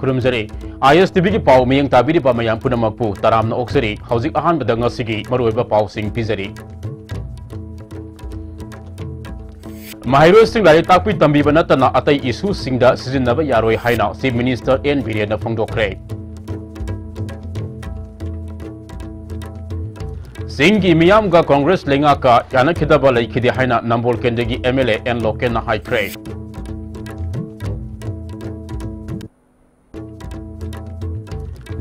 खुरुमजरी ISTV की पाव मियंग ताबिरी बा मयाम पुनमकपु तरामना ओक्सरी हौजिक अहानबदा ngasiगी मरुइबा पावसिंग पिजरी Mahirosing dari takpi tambi banatana atai isu singda sizinaba yaroi haina Chief Minister N Birena phongdokre Singi miyam ga Congress lenga ka yana khidaba lai khidi haina Nambol kendegi MLA N Loken na haikre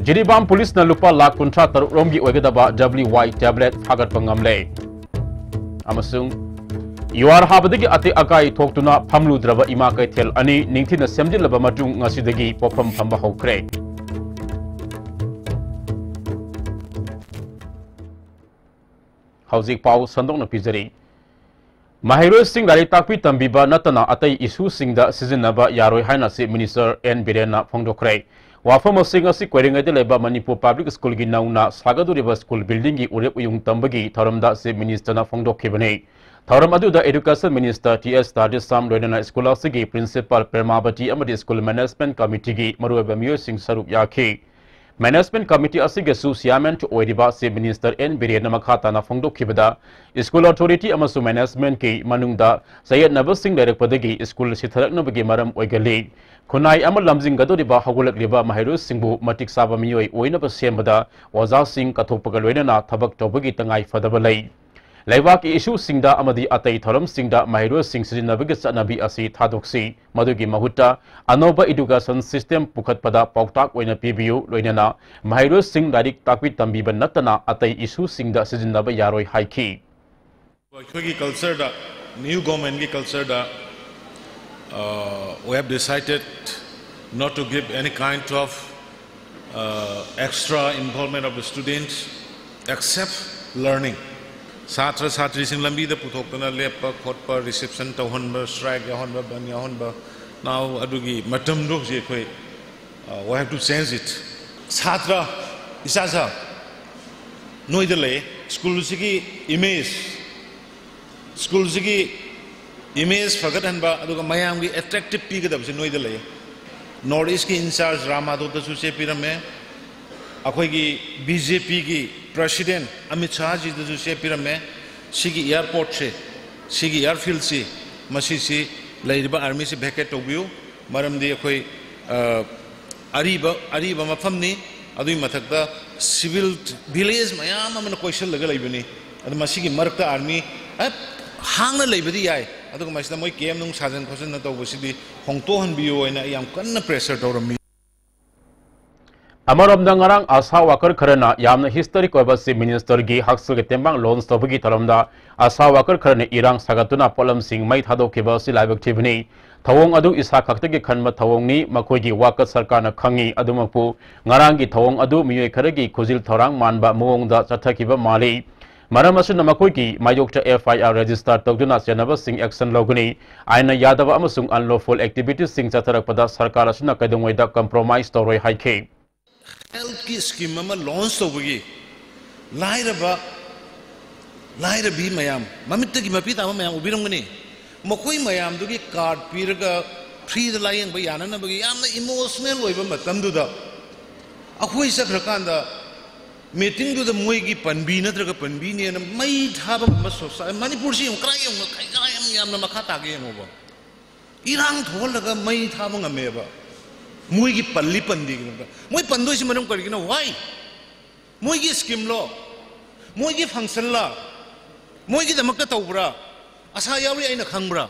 Jiribam police na lupa lakh kuntra taruk romgi oigadaba WY tablet hagat pangamle amasung Yuar habadagi ate akai thoktuna phamludraba ima kai thel ani ningthina semjilaba matung ngasidagi pofam phamba hokre Hauzik pau sandokna pizari Mahiro Singh dari takpi tambiba natana atai isu singda sizinaba yaroi haina Chief Minister N Birena phongdokre Wafam sing asi kweringai de leba Manipur Public School gi nauna sagaduriba school building gi urep uyung tambagi tharamda Chief Minister na phongdokhibane Tharam adu da Education Minister TS Studies Sam Loidana School asigi Principal Permabati amadi School Management Committee gi maruiba Mio Singh Sarup yakhi Management Committee asigi su chairman to oiriba Chief Minister N Birena makhata na phongdokhibada School Authority amasu Management ki manungda Sayed Nabil Singh direct padagi school sitharaknabagi maram oigali Khunai amal lamjing gadoriba hagulakliba Mahiro Singbu matik saba miyoi oinaba sembada Waza Singh kathokpaga loinana thabak tawbagi tangai fadaba lai Laibak issue singda amadi atai tharam singda Mahiro Singh sizinabagi chanabi asi thadoksi madugi mahuta anoba education system pukhatpada pauktak oina pibiu loinana Mahiro Singh darik takwi tambiba natana atai issue singda sizinaba yaroi haiki Khoi culture da new government ki culture da we have decided not to give any kind of extra involvement of the students except learning Satra Satri Sing Lambi the Putokana Lepa, Kotpa, reception to Honba, strike, Honba, Banya Honba. Now Adugi, Matam Doji, we have to change it. Satra Isaza Noidale, School Siki image, School Siki image, Fagatanba, Aduga Mayami, attractive peak of Noidale. Nordisk in charge Ramado the Suche Pirame. Akoigi BJP ki president Amit Shah ji the Suche Pirame, Sigi airport se, Sigi airfield se, Masisi, Laiba army se Becket of you, Maram de Akoi Ariba Mafamni, Adu Matakta, civil village Mayam and a question legalibuni, and the Masigi Marta army, Hanga Labadi I, Adu Masamoi came no Sajan Kosan of City, Hongtohan Bio, and I am kind of pressure to me. Amarom dangarang asa wakar karena yamna historic oba Chief Minister gi haksul ge tembang loans tobagi tharamda asa wakar karena irang sagatuna polam sing mai thadokhiba si laibak thibni thawong adu isa khakta gi khanma thawong ni makoi gi wakat sarkar na khangi adumapu ngarang gi thawong adu miyoi kharagi khujil thorang manba muong da chathakiba mali maram asuna makoi gi mayokta FIR register togduna chenaba sing action loguni aina yadaba amasung unlawful activities sing chatharakpada sarkar asuna kaidongoi da compromise toroi haike Health scheme ama launch tawagi lairaba bi mayam mamittagi mapita mayam ubirangani makoi mayam dugi card piraga free the lying ba yanana bagi yamna emotional oiba matamduda akhoi sakrakanda meeting du the moigi panbi natraga panbi ne mai thaba masosa Manipur si krayam yamna makhata ge ngoba irang tholaga mai thaba ngameba Muigi Pali Pandi, Mui Pandu is Madam Karina, why? Muigi scheme law, Muigi function law, Muigi the Makatobra, Asayari in a Kangbra,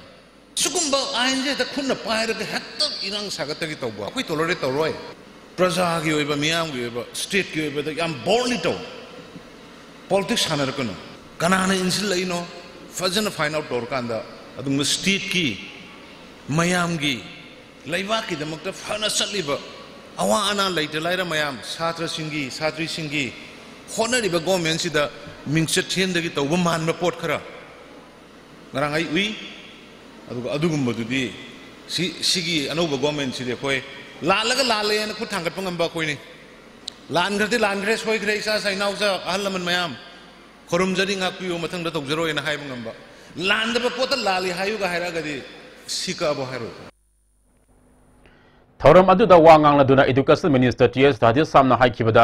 Sukumba, I ended the Kuna Pirate, the Hector Irang Sagataki Toba, we tolerate the Roy. Prazagi, we Miam, we state, we am born it all. Politics Hanarakano, Kanana Insulino, Fazana find out Dorkanda, the state key, Mayamgi. Laivaki the Mukta Fana Saliba, Awana later Lyra Mayam, Satra Singi, Satri Singi, Honoriba Gomensi the Minksatian the Gita woman report Kara. Narangai we Adugumba to be Sigi and over Gomen Sidekoi, Lalaga Lale and Kutangapang Bakoni. Landgati Landres Hoi Graces, I now say Alaman Mayam, Korum Jading Aku Matanga to Zero in a high number. Land of a Pota Lali Hayuga Haragadi, Sika Boharo. थौरम अदुदा वा ngangaduna education minister ts Radis samna haikibada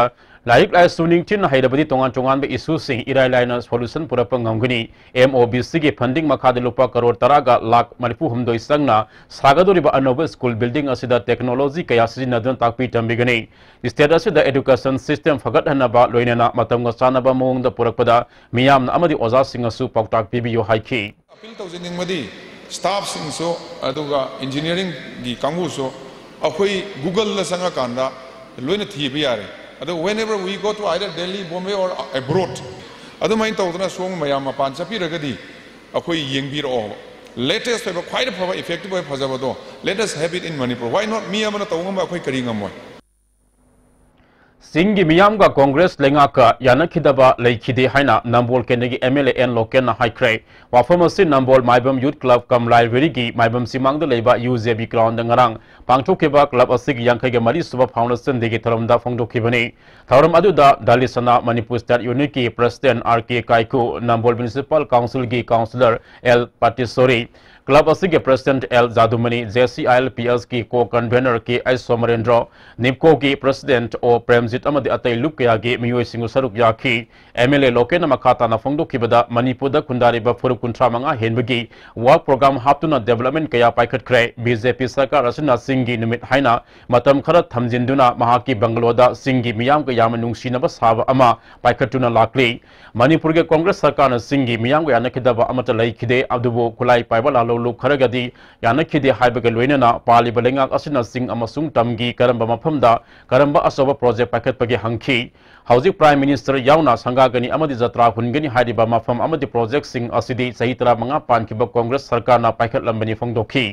laik lai suning chin haidabadi tongan tongan be issue sing irai laina solution purapa ngamgani MOBC ge funding makhade lupa crore taraga lakh manipu humdoi sangna sagadori ba anoba school building asida technology kaya sijinadun takpi tambigani state asida education system fagat hanaba loinana matamga sanaba mongda purakpada miyamna amadi oza singasu paktak pibiyo haiki appeal tawjining madi staff sing so aduga engineering gi kangu so akoi Google la sanga kanda loina thibi yare adu whenever we go to either Delhi Bombay or abroad adu main tawdana song mayam pan chapi ragadi akoi yengbi ro latest have quite a effective way phajabado let us have it in Manipur why not me amana tawngam akoi karingam Singi Miyamga Congress Lengaka Yanakidaba Lakide Haina Nambol Kennedy MLA and Loken Haikre Wafamasi Nambol Maibam Youth Club Kam Library Maibam Simang the Leba UZB Ground Ngarang Pangtokeba Club Asig Yankage Mari Suba Foundation Digitaramda Fondo Kibani Tauram Aduda Dalisana Manipur State Uniki President RK Kaiku Nambol Municipal Council Gi Councillor L Patisori Club Asig President L Zadumani JCIL PS ki co-convener ki S Somarendra NIPCO ki President O Premjit amadi atay lukya gi miyoi singu saruk yaki MLA Loken makata na fongdo kibada Manipur da kundari ba furu kuntra manga henbagi work program haptuna development kaya paikhat kre BJP sarkar asina singi numit haina matam khara thamjinduna mahaki Bangaloda singi miyam ka yama nungsinaba saba ama paikhatuna lakli Manipur ge Congress sarkar na singi miyam ga yanakidaba amata laikide adubo kulai paiba lalo lu kharagadi yanakide haibaga loinana pali balengak asina sing amasung tamgi karamba mafamda karamba asoba project packet pagi hangki Housing Prime Minister yauna sangagani amadi jatra hungani haidiba mafam amadi project sing asidi sahitara manga pankiba Congress sarkar na packet lambani fongdoki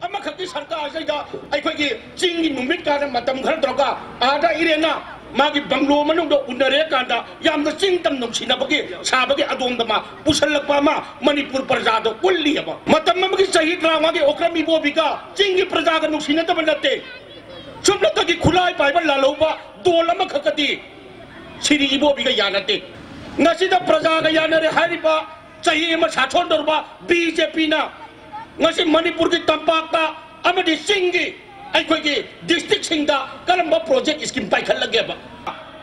ama khati sarkar aida aikhoi jingi numit ka matam khar droga ada irena magi banglo manung do unare kanda yamda chingtam nung sinabagi sabagi adomdama pusalakpa ma Manipur praja do kulli ama matam magi sahi drama ge okrami bo bika chingi praja ga nung sinata banate chumla ta gi khulai pai ba laloba dolama khakati siri ibo bika yanate ngasida praja ga yanare hariba sahi ma sathon dorba BJP na ngasi Manipur ki tampakta amadi singi aikhoi district singda karamba project scheme pai khallage ba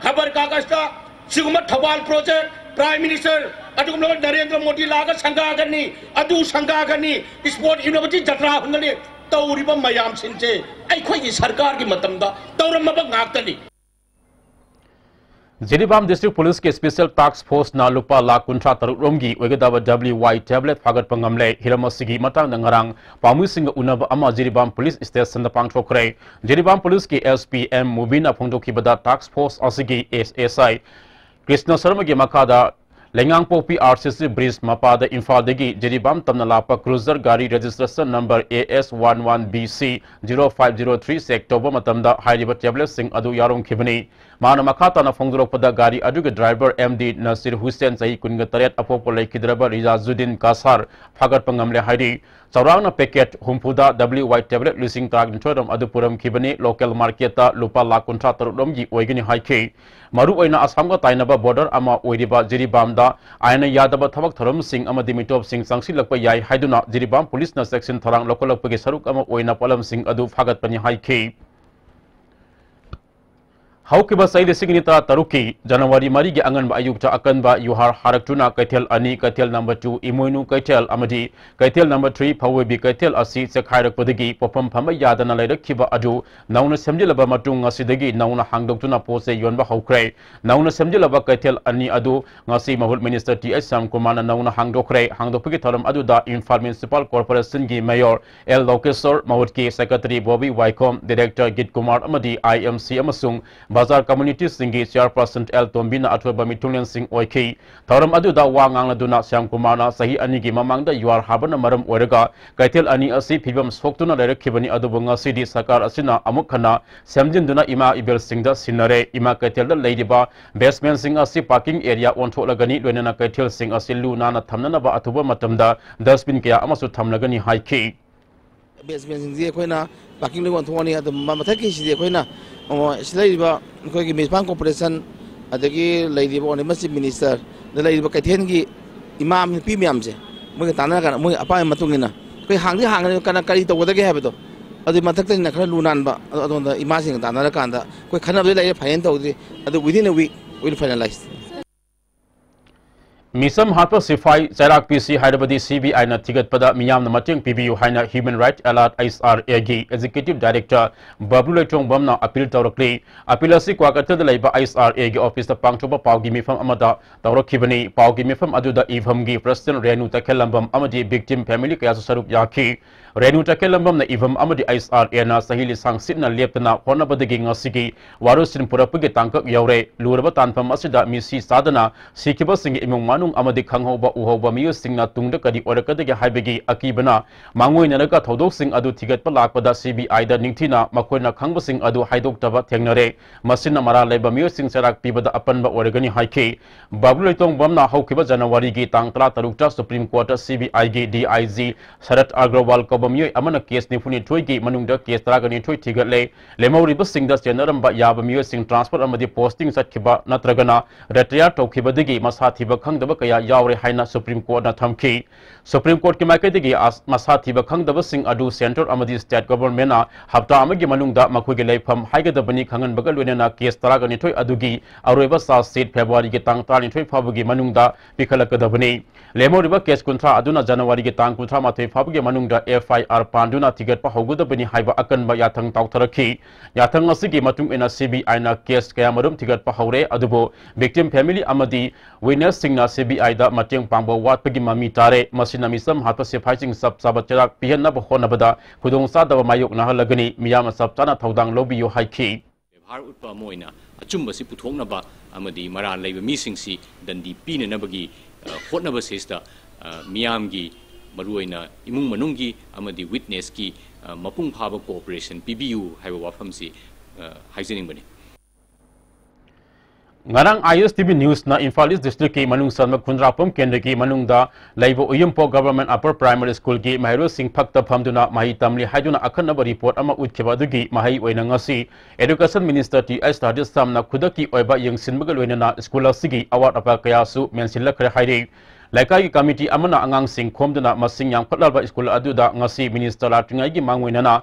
khabar kagas ta siguma thawal project prime minister adugum Narendra Modi laga sangagani adu sangagani sport university jatra hungani tawriba mayam sinche aikhoi sarkar ki matamda tawramaba ngaktani Jiribam District Police ke Special Task Force na lupa lakh kuntra taruk romgi wegedaba WY tablet fagat pangamle hiramasigi matang ngarang pamusing unaba ama Jiribam Police Station da pangthokre Jiribam Police ke SPM Mubina phongdoki bada Task Force asigi SSI Krishna Sharma ge makada Lengang Popi RCC Bridge Mapada Infal degi Jiribam tamna lapa cruiser gari registration number AS11BC 0503 October matamda hairiba tablet sing adu yarong khibani Mana makata na fongdropada gari aduga driver MD Nasir Hussain sahi kunga taret apopo laikidraba Rizazuddin Kasar fagat pangamle hairi Saurang na packet humpuda WY tablet lising tag nchodam adupuram khibani local marketa lupa lakh kuntra tarudom gi oigini haike maru oina asamga tainaba border ama oiriba Jiribam da aina yadaba thabak tharam sing ama dimitop sing sangsilakpa yai haiduna Jiribam police na section tharang lokalakpagi saruk ama oina palam sing adu fagat pani haike Haukiba sai signita taruki January mari ge angan ba ayukta akan ba yuhar haraktuna kaithel ani kaithel number 2 imoinu kaithel amadi kaithel number 3 phawebi kaithel asi sekhairak podagi popam phama yadana lairakhiba adu nauna semjilaba matung asidagi nauna hangdoktuna pose yonba haukre nauna semjilaba kaithel ani adu ngasi mahul minister TS Sam Kumana nauna hangdokre hangdopagi tharam adu da Infal Municipal Corporation gi mayor L Lokesor mahutki secretary Bobby Wycombe director Git Kumar amadi IMC amasung Bazar Community Singi Chairperson L Tombina Atweba Mitulian Singh Oiki Tauram Aduda Wangang Laduna Syam Kumana Sahi Anigi Mamangda Yuar Habana Maram Orega Kaitel Ani Asi Pibam Soktuna Kibani Adubunga Sidi Sakar Asina Amukana Samjin Duna Ima Ibel Singda Sinare Ima Kaitel Ladyba Basement Sing Asi Parking Area Onto Lagani Lenana Kaitel Sing Asilu Nana Tamnaba Atuba Matamda Dasbin Kaya Amasu Tamlagani Haiki Basement Sing Koina Parking Legon Tony at the Mamataki Koina Slave Mispang Corporation at the lady on the massive minister, the lady Bakatengi Imam Pimiamse, Mugatana, Apa Matungina. We hang the hang and can carry to what they have. अदु मथक्तनि खरा लुनानबा अदोंदा इमासिंग तानारा कांदा कोई खनबदे लाइ फाइन तौदि अदु within a week will finalize मिसम हाथ सिफाई चैराक पीसी हाइरबदी CBI ना थिगतपदा मियामना मतेंग पीबीयू हाइना ह्यूमन राइट अलर्ट ISRA गी एग्जीक्यूटिव डायरेक्टर बबलू लेचोंग बमना अपील तौरक्ली अपील असि क्वाकतद लैबा ISRA गी ऑफिस पांगथोबा पावगी मिफम अमदा तौरखिबनी पावगी मिफम अदुदा इभमगी प्रेसिडेंट रेणु तखेलंबम अमदी विक्टिम फैमिली कयासु सरुप याखी रेणु तखेलंबम ना इभम अमदी ISRA ना सहिली सांगसितना लेपतना होनबदगी ngasiगी वारुसिन पुरपगी तांकक यौरे लुरबा तानफम असिदा मिसी सादना सिखिबसिंग इमुंग मानुंग अमदी खंगहोबा उहोबा मियुसिंगना तुंगदा कदी ओरकदगी हाइबगी अकीबना मांगोइनरका थौदोकसिंग अदु थिगतपा लाकपदा CBI दा निंगथिना मखोइना खंगबसिंग अदु हाइदोक्तबा थेंगनरे मसिना मरा लेबा मियुसिंग चराक पिबदा अपनबा ओरगनी हाइखी बाबुल लेतोंग बमना हौखिबा जनवरी गी तांग 13 सुप्रीम कोर्ट CBI गी DIG शरद अग्रवाल कबमियोय अमना केस निफुनी थोइगी मनुंगदा केस तरागनी थोइ थिगतले लेमौरिबसिंग दा चेनरमबा याबा मियुसिंग ट्रांसफर अमदी पोस्टिंग सटखिबा नत्रगना रिटायर तौखिबदगी मसा थिबा खंगदबा कया यावरे हाइना सुप्रीम कोर्ट ना थमखी सुप्रीम कोर्ट की माइकैदगी मसा थिबा खंगदबसिंग अदु सेंट्रल अमदी स्टेट गवर्नमेंट ना हप्ता अमगी मनुंगदा मखोइगे लेफम हाइगदबनी खंगनबगा लोइनना केस तरागनी थोइ अदुगी अरोइबा सा सीट फेब्रुआरी के तांग 13 फाबगी मनुंगदा पिखलकदबनी लेमोरिबा केस कुंथ्रा अदुना जनवरी के तांग 13 फाबगी मनुंगदा FIR पांडुना थिगतपा हौगदबनी हाइबा अकनबा याथंग ताउथरखी याथंग असिगी मतुंग इना CBI ना केस कयामरुम थिगतपा हौरे अदुबो विक्टिम फैमिली अमदी विटनेस सिंगना CBI दा मतेंग पांगबा वाटपगी ममी तारे मसिना मिसम हाथ सिफाइसिंग सब साबा चराक पिहनब होनबदा खुदोंग सादब मायोक नाहलगनी मियाम सबचाना थौदांग लोबियो हाइखी व्यवहार उत्पा मोइना अचुंबसी पुथोंगनबा अमदी मरान लैब मीसिंगसी दंदी पीननबगी होटनबसेसदा मियामगी मरुइना इमुंग मनुंगी अमदी विटनेस की मपुंग फाबा कोऑपरेशन पीबीयू हाइबा वाफमसी हाइजेनिंग बनी ngarang ISTV news na Imphal East district ki manung sanma khundrapam kendra ki manungda laibo uyumpo government upper primary school ki mahiro sing phakta phamduna mahi tamli haiduna akhanaba report ama utkhiba dugi mahi oina ngasi education minister TS Tadis samna khudaki oiba yengsinbaga loinana school asigi award apa kayasu mensilakre hairi Laikai committee amana angang sing khomduna masing yang phatlalba school aduda ngasi minister latringai gi mangwinana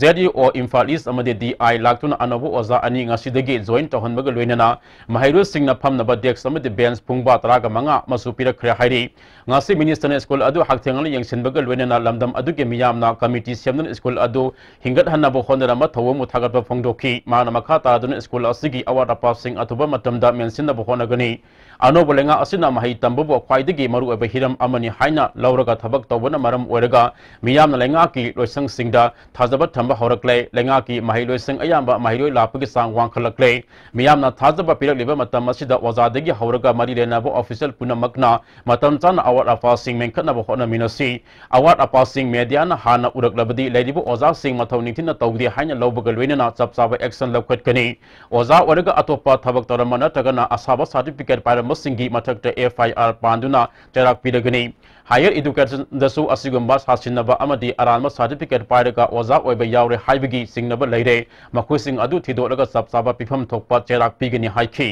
ZDO Imphal East amade DI laktuna anobo oza ani ngasi dagi join tohonbaga loinana mahairu singna phamnaba desk amade bench pungba taraga manga masu pirakhre hairi ngasi minister na school adu hakthengal yengsinbaga loinana lamdam aduge miyamna committee semdun school adu hingat hanabo honera ma thawmu thagatba phongdoki mana makha taradun school asigi award passing atuba matamda mensinna bo honagani anobo lenga asina mahi tambu khwaidagi maru oba hiram amani haina lauraga thabak tawbana maram oiraga miyamna lenga ki loisang singda thajaba thamba horakle lenga ki mahi loisang ayamba mahi loi lapagi sang wangkhalakle miyamna thajaba pirak liba matam asida wazadagi horaga mari lenabo official punamakna matam chana award apa sing menkhatna bo hona minasi award apa sing media na hana uraklabadi ledibo oza sing mathau ningthina tawdi haina lawbaga loinana chapchaba action lakhatkani oza oraga atopa thabak taramana tagana asaba certificate param singi mathakta FIR panduna terak pidagani higher education dasu asigumba sasinaba amadi aranma certificate pairaga oza oiba yaure haibagi singnaba leire makhusing adu thidolaga sapsaba pifam thokpa terak pigani haiki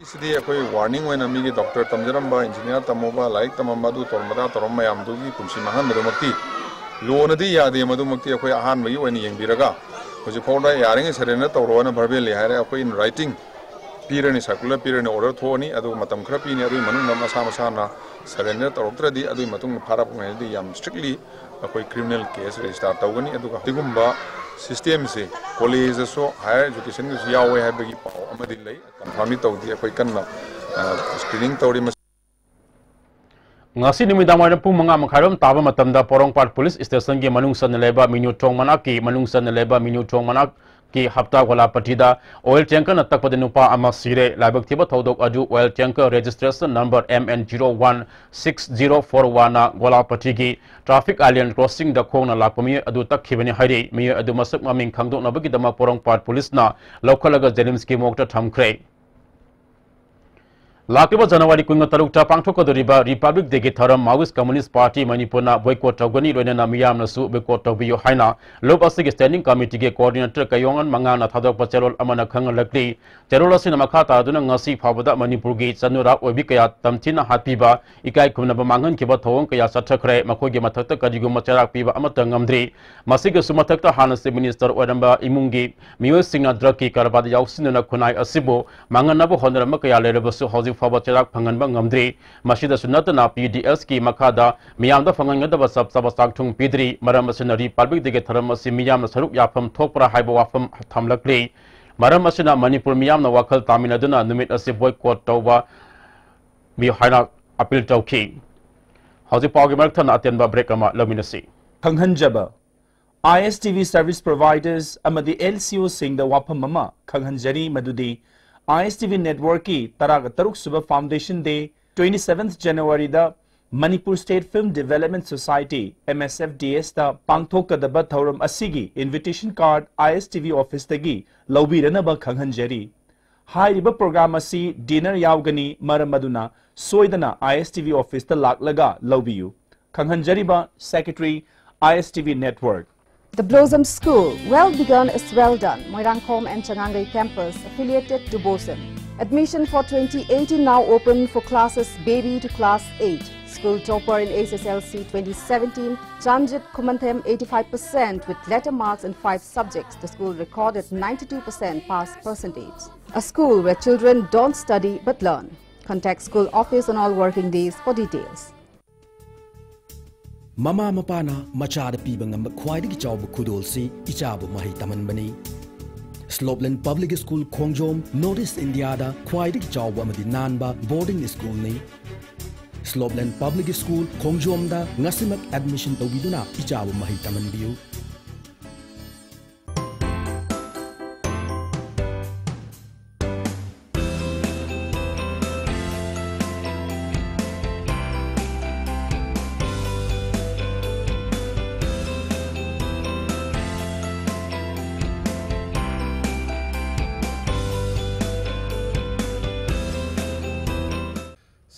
इसलिए कोई warning होना मिगी doctor तमजरम्बा engineer तमोबा like तमम्बा दु तोरमदा तोरम मयाम दुगी पुंसी महान मदुमक्ति लोनदी यादे मदुमक्ति कोई आहान बई ओनी यंगबिरगा होजि फोड़ा यारिंग सरेना तौरोना भरबेल हारे कोई in writing Peerni circular Peerni order थोनी अदु मतम खरा पीनी अदु मनुंग मसा मसाना सरेंडर तौरक्तरदी अदु मतुंग फारप ngैदी याम स्ट्रिक्टली कोई क्रिमिनल केस रजिस्टर तौगनी अदु दिगुंबा सिस्टम से कॉलेज सो हायर एजुकेशन को यावे हैबगी पाव अमदि लई कंफर्म तौदी कोई कन्ना screening तौरी ngasi nimidang wai pung manga makharom taba matamda porongpat police station gi manung san leba minu thong manak ki manung san leba minu thong manak ki hapta gola patida oil tanker na takpade nupa ama sire labak thiba thodok adu oil tanker registration number MN01604 na gola patigi traffic alien crossing da khong na lakpami adu takhibani hairi mi adu masak maming khangdok na bagi dama porongpat police na lokhalaga jenims ki mokta thamkhre लाकिबा जनवरी kung तरुकता पांथोकदरिबा Republic day की थरम Maoist communist party मणिपुरना बोयकॉट तौगनी लोइना मियामनसु बोयकॉट तौबियो हाइना lobe असि standing committee के coordinator कयोंगन मंगाना थादोक चेरोल अमना खंगलकली चेरोल असि मखा तादुना ngasi फाबदा Manipur की चनुरा ओबी कया तमथिना हापीबा इकाई खुमनबा मांगन केबा थोंग कया सथखरे मखोगे मथक्ता कजिगुम चराक पीबा अमत ngमद्री मसिगे सुमथक्ता हानसे मिनिस्टर ओरंबा इमुंगी मियो सिंगना ड्रग की करबाद याउसिनना खुनाई असिबो मांगनबो होनरम कया लेरबसु हौजी फाबा चराक फंगनबा ngमद्री मसिदसु नतना पीडीएस की मखादा मियामदा फंगनगदबा सब सब साखथुंग पीद्री मरम असना रिपब्लिक डे के थरम असि मियामना सरुक याफम थोकपरा हाइबा वाफम थमलकली मरम असना मणिपुर मियामना वाखल तामिनदुना नुमित असि बोयकॉट तौबा मी हाइना अपील तौखी हौजी पावगे मरथना अतेनबा ब्रेक अमा लमिनसी खंगहनजबा ISTV service providers amadi LCO singda wafam mama khanghanjari madudi ISTV network ki taraga taruk suba foundation day 27th January da Manipur State Film Development Society MSFDS da pangthokadaba thauram asigi invitation card ISTV office tagi lawbiranaba khanghanjari hairiba program asi dinner yaugani maramaduna soidana ISTV office ta laklaga lawbiyu khanghanjari ba secretary ISTV network. The Blossom School, well begun is well done. Moirangkhom and Changangai campus affiliated to BOSM. Admission for 2018 now open for classes baby to class 8. School topper in SSLC 2017, Janjit Kumanthem 85% with letter marks in 5 subjects. The school recorded 92% pass percentage. A school where children don't study but learn. Contact school office on all working days for details. Mama mapana machada piba ngamba khwaidagi chawbu khudolsi ichabu mahi tamanbani Slopeland Public School Khongjom Northeast India da khwaidagi chawbu amadi nanba boarding school ni Slopeland Public School Khongjom da ngasimak admission tawbiduna ichabu mahi tamanbiu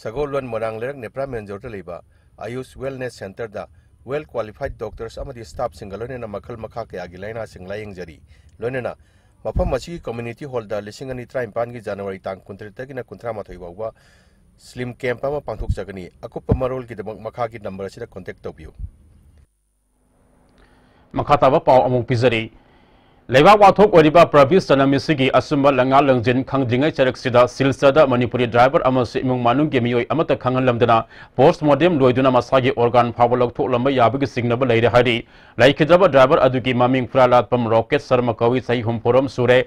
Sagolwan Morang Lerang Nepra Menjor Liba, Ayush Wellness Center da well qualified doctors amadi staff singalonena makal makha ke agilaina singlaying jari lonena mafam machi community hall da lisingani traimpan gi January tang kuntri tagina kuntra mathoi bawa slim camp ama pangthok jagani akupa marol gi dabak makha gi number sida contact tobiu makata ba paw among pizari Leva wathok oriba Pravis Sanamisigi Asumba Langa Langjin Kangdingai Charaksida Silsada Manipuri driver Amos Imung Manu Gemioi Amata Kangan Lamdana postmortem Loiduna Masagi organ Pawalok to Lamba Yabig Signable Lady Hari Laikidaba driver Aduki Maming Fralat Pam Rocket Sarmakawi Sai Humpurum Sure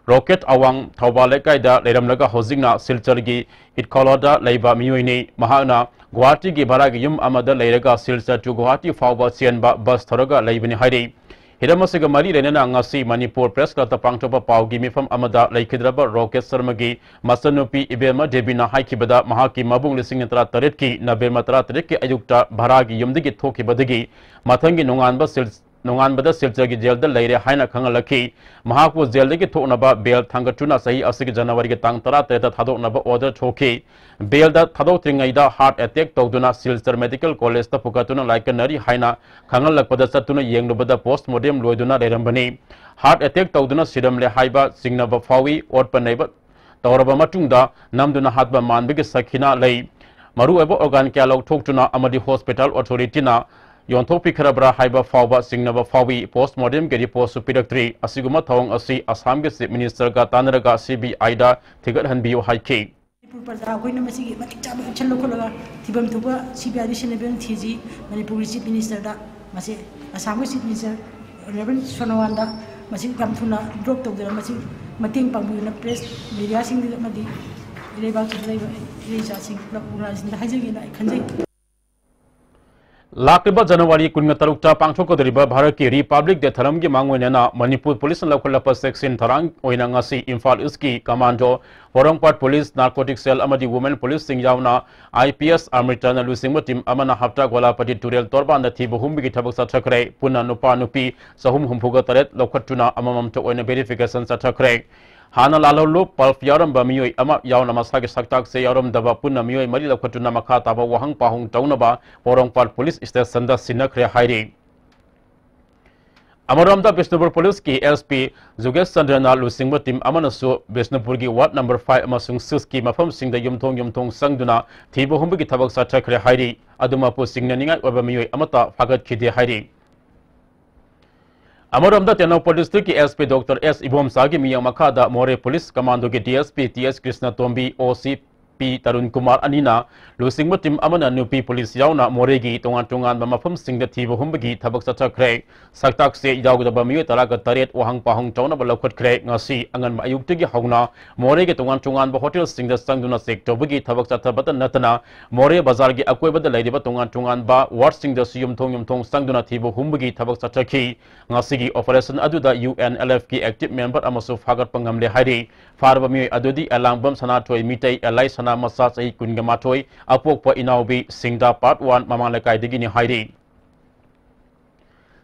Rocket Awang Taubalekaida Ledamlaga Hosingna Silchargi Itkoloda Leba Miuini Mahana Guati Gibaragi Yum Amada Layraga Silsa to Guati Fauba Sienba Bus Toroga Laibini Hari Hidamasiga Mari Renana Ngasi Manipur Press Club Pangtopa Pau Gimifam Amada Laikidraba Rocket Sarmagi Masanupi Ibema Debina Haikibada Mahaki Mabung Lising Taretki Nabema Taretki Ayukta Baragi Yumdigi Toki Badigi Matangi Nunganba Sils Nonganbada Silchagi Jail the Lady Haina Kangalaki Mahaku Zeldigi Tonaba Bail Tangatuna Sai Asik January Tangtara Teta Tado Naba Order Toki Bail that Tado Tringaida heart attack Togduna Silster Medical College the Pukatuna like a Nari Haina Kangalakpada Satuna Yangbada postmortem Loiduna Rambani heart attack Togduna Sidam Le Haiba Signaba Fawi or Paneba Tauraba Matunda Namduna Hatba Manbig Sakina Lay Maru Ebo Organ Kalok Toktuna Amadi Hospital Authority na Yontopi Karabra Haiba Fauba Singnaba Fawi postmortem Gedi Post Superior Asiguma Thong Asi Assam Chief Minister Gatanaraga CB Aida Tigat Hanbiu Haiki. Manipuri Chief Minister da Masi Assam Chief Minister Reverend Sonawanda Masi Kamthuna drop to the Masi Mating Pamuna press media sing the Madi Reba sing the Hajagina Kanji. Lakiba January Kungatarukta Pangtokodriba Bharaki Republic de Tharamgi Mangwena Manipur Police and Local Section Tarang Oinangasi Imphal Iski Commando Horongpat Police Narcotic Cell Amadi Women Police Singyauna IPS Amritana Lusimo Team Amana Hafta Golapati Turel Torba and the Tibuhumbi Tabaksa Chakre Puna Nupa Nupi Sahum Humpuga Taret Lokatuna Amam to Oina verification Satakre Hana Lalolo, Palf Yaram Bamioi, Ama Yauna Masaki Saktak, say Yaram Dava Puna Mio, Marilla Kotuna Makata, Wahang Pahung Taunaba, Porong Pal Police is the Sanda Sinakre Hairi. Amaramda Bishnupur Police ki SP Zuges Sandrana Lusingba Team Amanasu Bishnupurgi Ward number 5 Amasung Suski Mafam Sing the Yumtong Sangduna Tibo Humbiki Tabak Satakre Hairi Adumapu Singnaninga Obamioi Amata Fagat Kide Hairi Amaramda Tenau Police ki SP Dr. S Ibom Sagi Miyamakada More Police Commando ki DSP TS Krishna Tombi OC P Tarun Kumar Anina Lusingba Team Amana Nupi Police Yauna Moregi Tongan Mafam Sing the Tibo Humbiki Tabak Satakre Saktak se Yaguda Bamioi Talaga Taret Wahang Pahung Tauna Balakot Kre Ngasi Angan Mayuktigi Hauna Moregi Tongan Hotel Sing the Sangduna Sector Bugi Tabak Satabata Natana More Bazargi Akweba the Lady Tongan Ba War Sing the Suyum Tong Sangduna Tibo Humbigi Tabak Sataki Ngasigi Operation Aduda UNLFP active member Amasu Fagat Pangamle Hari Farbami Adudi Alambam Sanatoi Mitei Alai Sana Masas A Kungamatoi Apok Po Inaubi Singda Part 1 Mamalakai Digini Hari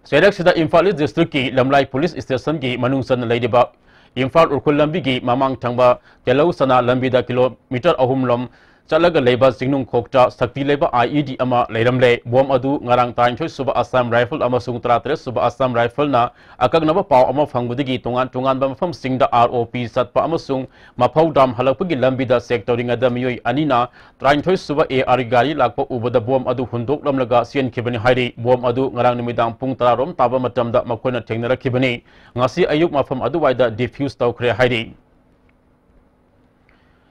Sedak Sida Imphal District ki Lamlai Police Station ki Manungsan Ladybug Imphal Urkul Lambi ki Mamang Tangba Telau Sana Lambida kilometer Ahumlom Chalaga Leba Singnung Kokta Sakti Leba IED Ama Layramle Bom Adu Ngarang Tain Choi Suba Assam Rifle Ama Sung Tratre Suba Assam Rifle na Akagnaba Pau Ama Fangbudigi Tongan Bam Singda ROP Satpa Ama Sung Mapau Dam Halapagi Lambida Sectoring Adamioi Anina Train Choi Suba AR Gari Lakpa Ubada Bom Adu Hundok Lamlaga Sian Kibani Hari Bom Adu Ngarang Nimidang Pung Tarom Taba Matamda Makona Tengnara Kibani Ngasi Ayuk Mafam Adu Waida Diffuse Taukre Hari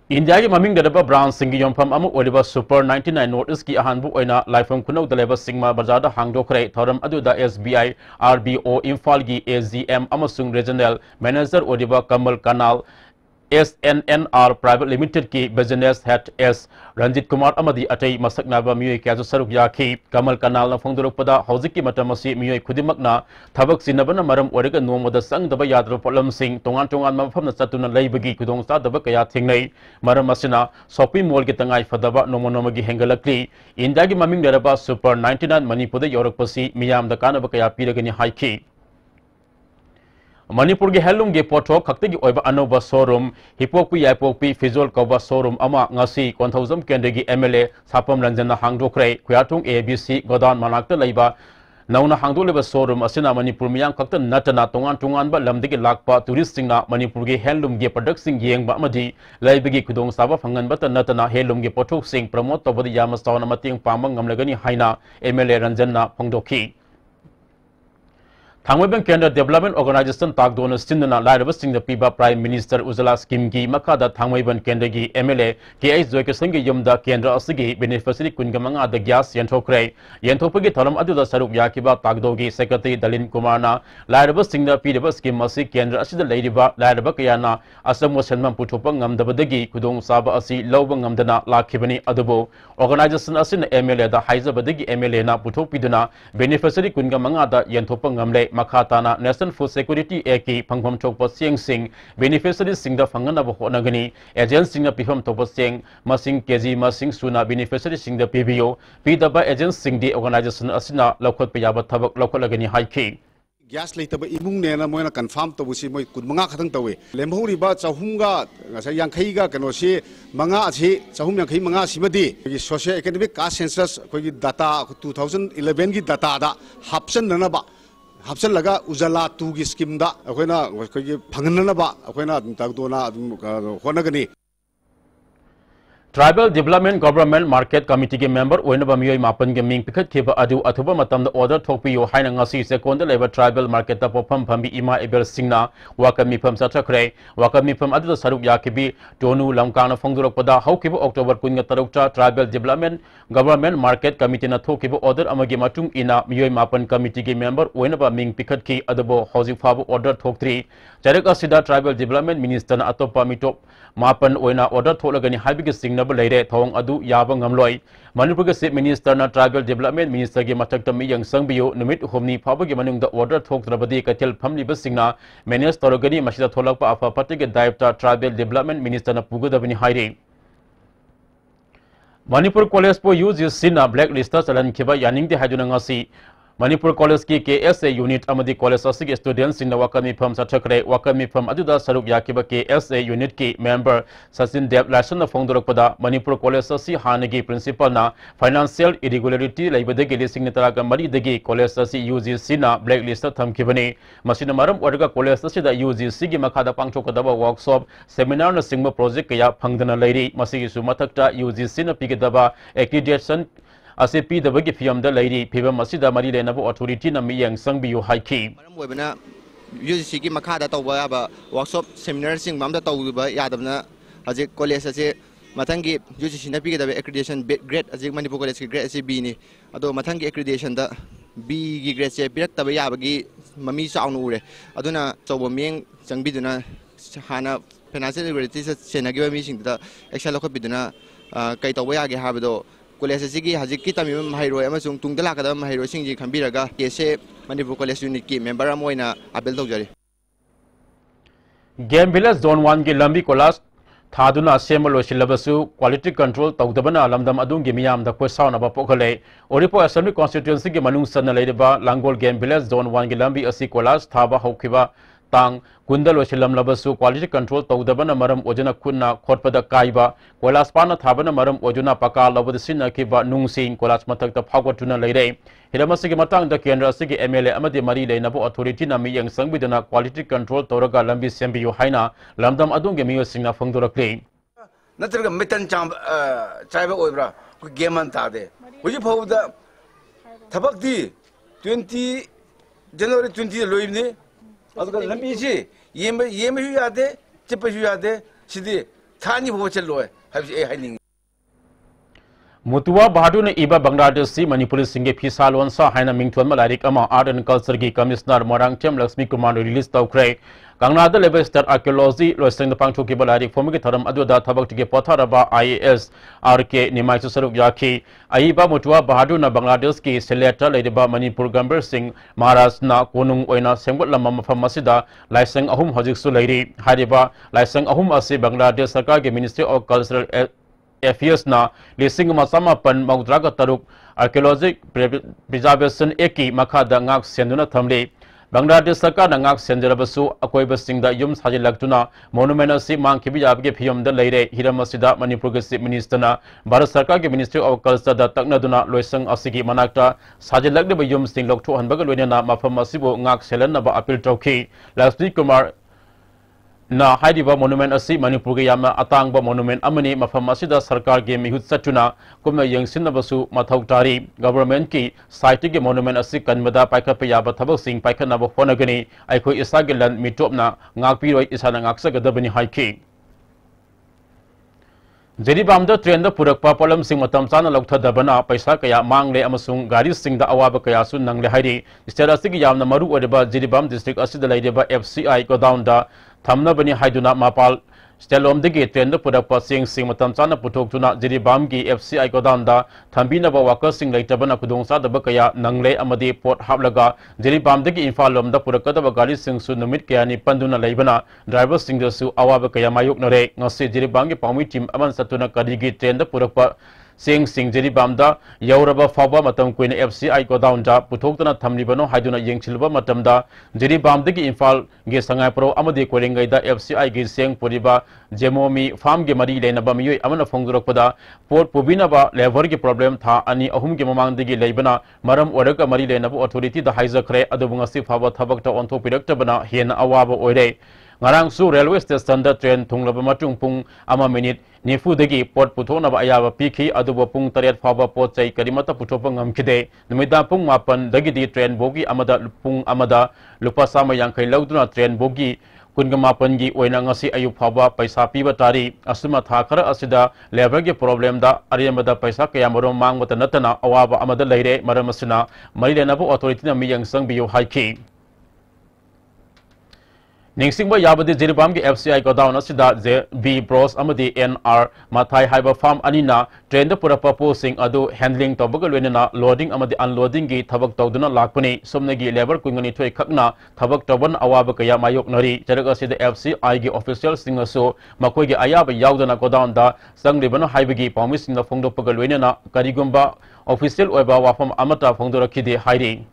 India ki maming dadaba Brown Singi Yompam Amu Oliver Super 99 Notice ki Ahanbu Oina Lifeum Kuno Daleba Singma Bazada Hangdokre Thoram Aduda SBI RBO Imphal gi AZM Amasung Regional Manager Oliver Kamal Kanal SNNR Private Limited ki Business Head S Ranjit Kumar Amadi Atay Masaknaba Miyoi Kazu Saruk Yaki Kamal Kanal na Fongduruk Pada Hauziki Matamasi Miyoi Kudimakna Tabak Sinabana Maram Orega Nomada Sang Daba Yadro Polam Sing Tongan Mafam na Satuna Laibagi Kudong Sa Daba Kaya Tingnay Maram Masina Shopping Mall Gitangai Fadaba Nomonomagi Hengalakli India ki Maming Daraba Super 99 Manipuri Yorok Pasi Miyam da Kanaba Kaya Piragani Haiki Manipur ki Helum ge Potok Kaktigi Oiba Anova Showroom Hipokpi Yaipokpi Fizol Kova Showroom Ama Ngasi Konthauzam Kendegi MLA Sapam Ranjana Hangdokre Kuyatung ABC Godan Manakta Laiba Nauna Hangdoleba Showroom Asina Manipur Miyang Kakta Natana Tongan Ba Lamdigi Lakpa Tourist Singna Manipur ge Helum ge Product Sing Yengba Amadi Laibigi Kudong Saba Fangan Bata Natana Helum ge Potok Sing Promote Tobadi Yamastawana Mating Pamang Ngamlagani Haina MLA Ranjana Phongdoki Thangwebang Kendra Development Organization Takdona Sindana Lairaba Sing the Piba Prime Minister Uzala Scheme gi Makada Thangwebang Kendra gi MLA KH Zoikesangi Yumda Kendra Asigi Beneficiary Kungamanga the Gas Yentokre Yentopagi Thalam Aduda Saruk Yakiba Takdogi Secretary Dalin Kumarna Lairaba Sing the Piba Scheme Masi Kendra Asida Ladyba Lairaba Kayana Asam Wasanman Putopang Ngamdabadagi Kudong Saba Asi Lobang Ngamdana Lakibani Adubo Organization Asin MLA the Haizabadagi MLA na Putopiduna Beneficiary Kungamanga the Yentopang Ngamle Makatana National Food Security Eki Pangpam Chokpa Sieng Sing Beneficiaries Sing the Fangana Nagani Agent Sing the Piham Topa Sing Masing Kezi Masing Suna Beneficiaries Sing the PBO Pidaba Agent Sing the Organization Asina Lokot Payaba Tabak Lokolagani Haiki Gas later imung nena moina confirm to busi moi kudmanga khatang tawe lemhori ba chahumga ngasa yankaiga kano si manga achi chahum yankai manga simadi socio economic caste census koi data 2011 gi data da hapsan nana ba Hapsan laga Ujala 2 gi scheme da akoina koi phangna ba akoina tagdona honagani Tribal Development Government Market Committee ke member Oinaba Miyoi Mapan ke Ming Pikhat Khiba Adu Athuba Matam order Thokpiyo Haina Ngasi Second Level Tribal Market ta Popam Phambi Ima Ebel Singna Wakami Pham Sathakre Wakami Pham Adu Saruk Yakibi Tonu Lamkana Phongdurok Pada Haukiba October 13 Tribal Development Government Market Committee na Thokiba order Amagi Matung Ina Miyoi Mapan Committee ke member Oinaba Ming Pikhat Ki Adabo Housing Fabu order Thokthri Jarek Asida Tribal Development Minister na Atopa Mitop Mapan Oina order Tholagani Habigi Singna Laire Thong Adu Yabang Amloi Manipur State Minister na Tribal Development Minister ge Matakta Miyang Sangbiyo Numit Humni Phabagi Manung the order Thok Trabadi Katil Phamli Basingna Menes Torogani Mashida Tholakpa Afa Patige Director Tribal Development Minister na Pugodabani Hairi Manipur College po use Sina blacklist Salan Kiba Yaning de Hajunangasi Manipur College ki KSA unit amadi college asigi students in the wakami firm sathakre wakami firm aduda saruk yakiba KSA unit ki member Sachin Dev Larson na phongdorok pada Manipur College asi hanagi principal na financial irregularity laibadagi lising nitaraga mari dagi college asi UGC na blacklist thamkibani masina maram warga college asi da UGC gi makhada pangthokadaba workshop seminar na singma project kaya phangdana lairi masigi su mathakta UGC na pigedaba accreditation Ase pi da bagi fiam da lairi phiba masida mari le nabu authority na miyang sangbiyu haiki maram oibana UGC ki makhada tawba ba workshop seminar sing mamda tawba yadabna haje college ase mathangi UGC na pigedaba accreditation grade ase Manipur college ki grade ase B ni ado mathangi accreditation da B gi grade se pirak taba yabagi mami saunu ure aduna chawba miyang sangbiduna hana financial irregularity se senagiba mi sing da excel lokapiduna kai tawba yage habado College asigi hajiki tamim mahiroi amasung tungdala kada mahiroi singji khambiraga kese Manipur College unit ki member amoina apel tawjari Game Village Zone 1 gi lambi kolas thaduna semalo silabasu quality control tawdabana lamdam adungi miyam da kosauna ba pokhale Oripo Assembly constituency gi manung sanna leiba Langol Game Village Zone 1 gi lambi asi kolas thaba hokhiba tang kundal wasilam labasu quality control tawdabana maram ojana kunna khotpada kaiba kolas pana thabana maram ojuna paka labad sinna kiba nungsing kolas matakta phagwatuna leire hiramasi gi matang da kendra sigi MLA amadi mari leinabu authority na miyang sangbidana quality control tawraga lambi sembiyu haina lamdam adunge miyo singna phangdorakle natraga mitan cham chaiba oibra ku geman tade hoji phawda thabakdi 20 January 20 loibne अगर लंबी सी ये में भी याद है chip भी याद है सीधे थानी बहुत चल रहा है नहीं Mutua Bahaduna Iba Bangladeshi Manipuri Singhe Phisalon sa haina mingthon malarik ama art and culture gi commissioner Morangchem Lakshmi Kumar release tawkre Kangnada level star archaeology loiseng da pangthoki balarik fomugi tharam aduda thabak tige potharaba IAS RK nimai saruk yakhi Aiba Mutua Bahaduna Bangladesh ki selector leiba Manipur Gambar Singh Maharaj na konung oina sengbot lamma mafam masida laiseng ahum hojik su leiri hariba laiseng ahum ase Bangladesh sarkar ge Ministry of Cultural Affairs na lising masama pan maudraga taruk archaeologic preservation eki makhada ngak senduna thamle Bangladesh sarkar na ngak senjarabasu akoiba singda yum sajilaktuna monument asi mangkibi yabge phiyam da leire hiramasida Manipur ge chief minister na Bharat sarkar ge Ministry of Culture da taknaduna loisang asigi manakta sajilakde yum sing loktho hanbaga loinana mafam asibo ngak selanna ba appeal tawki Lakshmi Kumar na haidiba monument asi Manipur ge yama atangba monument amani mafam asida sarkar ge mihut satuna kumna yengsinna basu mathau tari government ki site ge monument asi kanmada paikha yaba thabak sing paikha na ba honagani aikhoi isa ge lan mitopna ngakpi roi isana ngaksa gadabani haiki Jeribamda train da purakpa polam sing matam chana lokthadabana paisa kaya mangle amasung gari sing da awaba kaya su nangle hairi sterasi gi yamna maru odeba Jeribam district asida laideba FCI godown da thamna bani haiduna mapal stelom degi train da purakpa sing matam chana puthokuna Jeribam gi FCI godown da thambina ba workers sing laitabana kudongsa da kaya nangle amadi port hablaga Jeribam degi infalom da purakada ba gari sing su numit kaya ni panduna laibana driver sing da su awaba kaya mayuk nare ngasi Jeribam gi paumi team aman satuna kadigi train da purakpa sing Jeribam da yauraba faba matam kuina FCI godown da puthokna thamlibano haiduna yengchilba matam da Jeribam degi infal ge sangai pro amadi korengai da FCI ge seng puriba jemomi farm ge mari leinaba miyoi amana phongdorokpada port pubina ba labor ge problem tha ani ahum ge mamang degi leibana maram oraga mari leinaba authority da haizakhre adubunga si faba thabak ta onthok piraktabana hen awaba oire ngarang su railway station da train thunglaba matung pung ama minute nifu degi port puthona ba ayaba pikhi adubo pung tariat faba pot chai karimata puthopa ngamkhide numida pung mapan dagi di train bogi amada pung amada lupa sama yangkai lauduna train bogi kungamapan gi oina ngasi ayu faba paisa piba tari asuma thakara asida labor ge problem da ariyamada paisa kaya marom mangmata natana awaba amada leire maramasina marilenabu authority na miyang sangbiyo haiki Ningsingba yabadi Jeribam ge FCI godown asida B Bros amadi NR Mathai haiba farm anina train da purapa posing adu handling tobaga loinana loading amadi unloading gi thabak tawduna lakpani somnagi labor kungani thoi khakna thabak taban awaba kaya mayok nari jaraga sida FCI gi official singaso makoi ge ayaba yaudana godown da sangribana haibagi promise na phongdopaga loinana karigumba official oiba wafam amata phongdorakhide hairi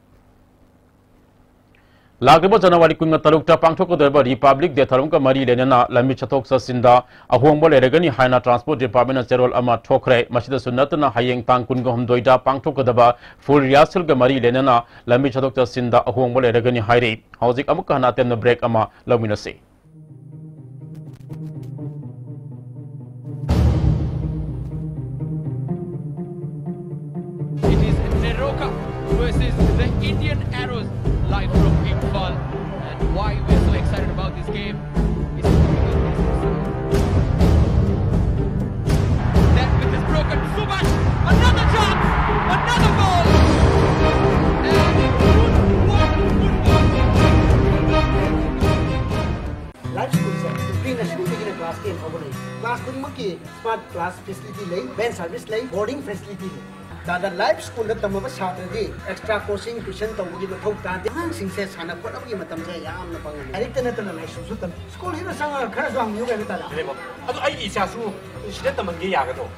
लाग जनवरी kung तरुक पांथोकदब Republic day थरम का मरी लेना लंबी चथोक चसिंदा अहोंब लेरगनी हाइना transport department चेरोल अमा ठोखरे मसिदसु नतना हयेंग तांग kung हमदोइदा पांथोकदब full rehearsal का मरी लेना लंबी चथोक चसिंदा अहोंब लेरगनी हाइरे हौजिक अमुक हना तेन ब्रेक अमा लौमिनसे It is Neroka versus the Indian Arrows live from Imphal. And why we're so excited about this game is that with this broken Subhash, another chance, another goal. And life school se free na shuru begin class 10 over class 10 maki smart class facility lay van service lay boarding facility lay da life school da tamaba chhatra gi extra coaching tuition tawgi mathau ta hang sing se sana ko abgi matam se yam na pang direct na tan life school tam school hina sang khara jang yu ga ta la adu ai isa su sida tamang gi ya ga do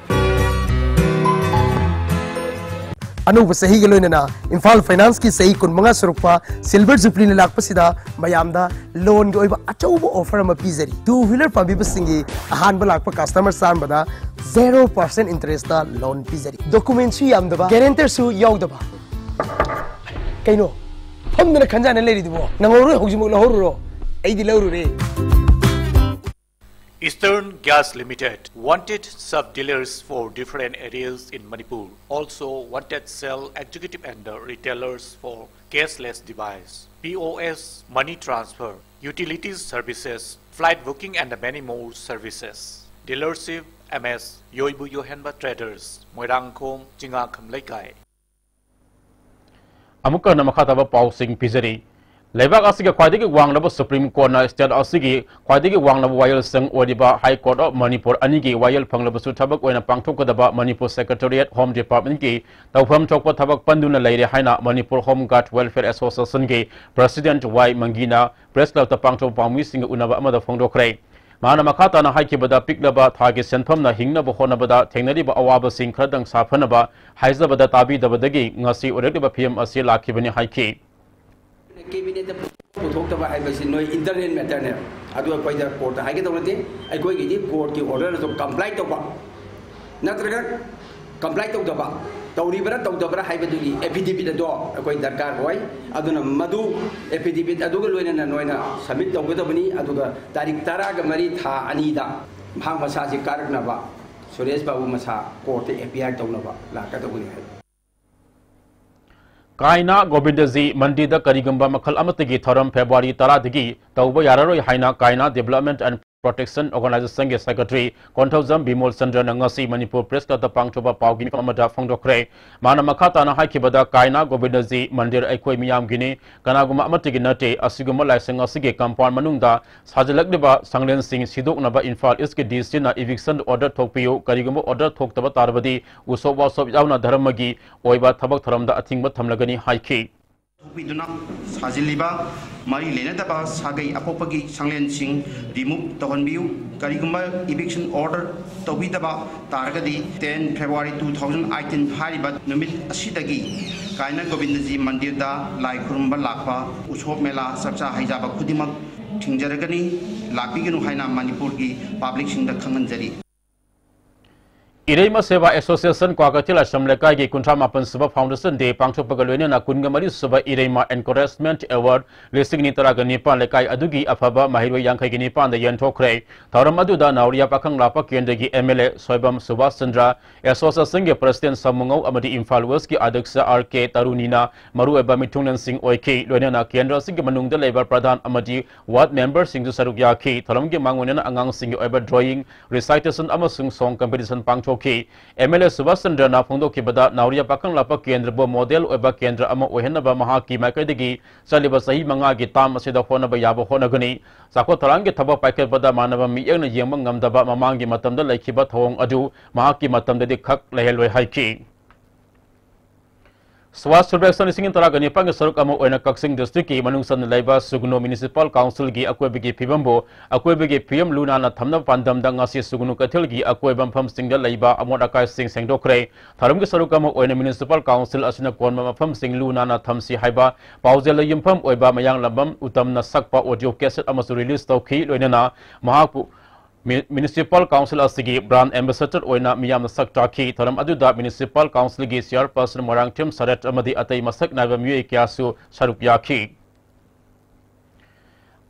अनूब सही के लोइनना Imphal finance की सही कुनमंगा सुरुपा silver jubilee लाकपसिदा मयामदा loan के ओइबा अचौबो offer अमा पिजरी two wheeler पाबिबसिंगी अहानबा Lakpa customer सानबदा 0% interest दा loan पिजरी document सु यामदबा guarantor सु यावदबा कइनो हमदना खंजाना लेरिदबो नंगोरो होजिमु लहोरो एदि लौरु रे Eastern Gas Limited wanted sub-dealers for different areas in Manipur. Also wanted sell executive and retailers for cashless device, POS, money transfer, utilities services, flight booking and many more services. Dealership MS Yoibu Yohanba Traders, Moirangkhom, Jingakham Laikai. अमुक नमखातब पाउसिंग पिजरी लेबाक असिगे ख्वाइदगी वांगलब Supreme Court ना state असिगे ख्वाइदगी वांगलब वायल संग ओदिबा हाई कोर्ट ऑफ मणिपुर अनिगी वायल फंगलबसु थबक ओइना पांगथोकदबा मणिपुर सेक्रेटेरिएट होम डिपार्टमेंट की तौफम थोकप थबक पंदुना लेरे हाइना Manipur Home Guard Welfare Association के प्रेसिडेंट वाई मंगीना प्रेस क्लब त पांगथो पामी सिंग उनबा अमदा फोंदोखरे माना मखाताना हाइकिबदा पिकलबा थागे सेनफमना हिंगनब होनबदा थेंगनरिबा अवाबा सिंग खरदंग साफनबा हाइजबदा ताबीदबदगी ngasi ओरेक्टिबा फिएम असे लाखिबनि हाइकी कैबिनेट पुथोक्तबा हाइबसि नोय इंटरनेट मैटर ने अदु अखोइदा कोर्ट हाइगे तौनते अखोइगिदि कोर्ट की ऑर्डर तो कंप्लाई तौबा नत्रगा कंप्लाई तौदबा तौरिबरा तौदबरा हाइबदुगी एफिडेविट दो अखोइ दरकार होय अदुना मदु एफिडेविट अदुगा लोइना नोयना सबमिट तौगदबनी अदुगा तारीख 10 गा मरी था अनीदा भाग मसाजि कारकनबा सुरेश बाबू मसा कोर्ट एपीआर तौनबा लाकदबुनी है कायना गोविंदजी मंडी करीगंबा मखल अमतगी थरम फेब्रुआरी 10 तौब याररोय हाइना कायना डेवलपमेंट एंड प्रोटेक्शन ऑर्गेनाइजेशन के सेक्रेटरी कोंथौजम बिमोल चंद्र नंगसी मणिपुर प्रेस क्लब पांगथोबा पाउगी अमदा फोंदोखरे माना मखाताना हाइकिबदा कायना गोविंदजी मंदिर अखोय मियाम गिने कनागुमा अमतगी नटे असिगुमा लाइसेंस असिगे कंपाउंड मनुंगदा साजलकदिबा संगलेन सिंह सिदोकनबा इम्फाल ईस्ट के डीसी ना इविक्शन ऑर्डर थोकपियो करीगुमा ऑर्डर थोकतबा तारबदी उसोब वासोब यावना धर्मगी ओइबा थबक थरमदा अथिंगबा थमलगनी हाइखी साजिलिबा मरी लेनदबा सागई अपोपगी सांगलेनसिंग remove तहनबियु करिगुमा eviction order तौबिदबा तारगदी 10 February 2018 हारिबा नुमित असिदगी कायना Govindji मंदिरदा लाई खुरुंबा लाखबा उसोब मेला चर्चा हाइजाबा खुदिमक थिंजरगनी लाखबिगनु हाइना मणिपुर की पब्लिक सिंगदा खंगनजरी इरेमा सेवा एसोसिएशन क्वाकतिल असम लेकाई की कुंठा मापन सुबह फाउंडेशन डे पांगथोकपग लोइना कुनगमरी सुबह इरेमा एनकरेजमेंट अवार्ड लिसिंग नितराग निपान लेकाई अदुगी अफबा महिरो यांखै की निपान द यंथोखरे थौरम अदुदा नावरिया पाखंग लापा केंद्र की एमएलए सोयबम सुभाष चंद्र एसोसिएशन के प्रेसिडेंट समंगौ अमदी इम्फाल वेस्ट की अध्यक्ष आरके तरुनीना मरुएबा मिथुंगन सिंह ओइखी लोइना केंद्र सिंह मनुंग द लेबर प्रधान अमदी वार्ड मेंबर सिंह सरुक याखी थौरम के मांगोनेना अंगांग सिंह ओइबा ड्राइंग रिसाइटेशन अमसुंग सॉन्ग कंपटीशन पांगथो एमएलए सुभाष चंद्र ना फोंदोखिबदा नावरिया पाखंग लापा केंद्र बो मॉडल ओबा केंद्र अमा ओहेनबा महा की माइकैदगी चलिबा सही मंगा की ताम असिदा होनबा याबो होनगनी साको थरांग के थबा पाइकेबदा मानबा मियंगना येंबा ngamdaba mamangi matamda laikhiba thong adu महा की मतमददी खक लहेलोय हाइकी Swas Surveillance Singing Taragani Pang Sarukamo in a Coxing District, Manungsan Laiba, Sugunu Municipal Council Gi Aquebigi Pibambo, Aquebigi PM Luna Tamna Pandam Dangasi Sugunu Katilgi, Aquebam Pum Single Laiba, Amodakai Sing Sengdokre, Tarum Sarukamo in a Municipal Council Asina Konma Pum Sing Luna Tamsi Haiba, Pauzela Yimpam Oba Mayang Labam, Utamna Sakpa audio cassette Amasu release Toki, Luena, Mahapu. Municipal Council asigi brand ambassador oina miyam sakta ki tharam aduda Municipal Council gi chairperson Morang Tim Saret amadi atai masak naiba miyai kyasu sarup yakhi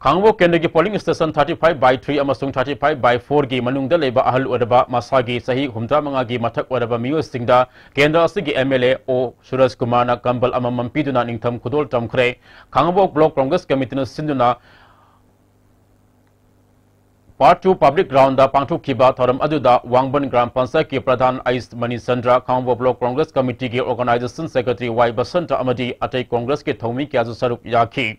Kangbo Kendra gi polling station 35/3 amasung 35/4 gi manungda leba ahal odaba masagi sahi humta manga gi mathak odaba miyo singda Kendra asigi MLA O Suraj Kumar na kambal amamam piduna ningtham khudol tamkhre Kangbo Block Congress Committee na sinduna Part 2 Public Ground da Pangthuk Kiba Thoram Aduda Wangban Gram Panchayat ki Pradhan Ais Mani Sandra Kangbo Block Congress Committee ki Organization Secretary Y Basanta Amadi Atai Congress ke Thomi Kyazu Sarup Yakhi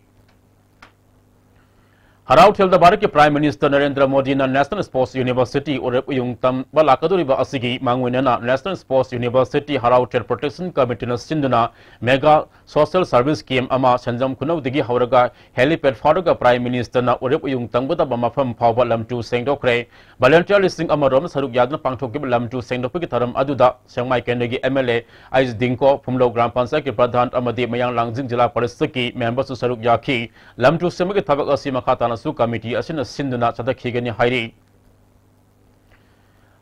Harau Thilda Bharat ke Prime Minister Narendra Modi na National Sports University Orep Yung Tam Balakaduriba Asigi Mangwina na National Sports University Harau Thil Protection Committee na Sinduna Mega Social Service Scheme Ama Sanjam Kunau Digi Hauraga Helipad Faruga Prime Minister na Orep Yung Tangbada Bamafam Pawba Lamtu Sengdokre Volunteer Listing Amarom Saruk Yadna Pangthokib Lamtu Sengdokpi Taram Aduda Sengmai Kendagi MLA Ais Dingko Pumlo Gram Panchayat ke Pradhan Amadi Mayang Langjing Jila Parishad members Saruk Yakhi Lamtu Semagi Thabak Asi Makhatana Su Committee Asina Sinduna Chadakigani Hairi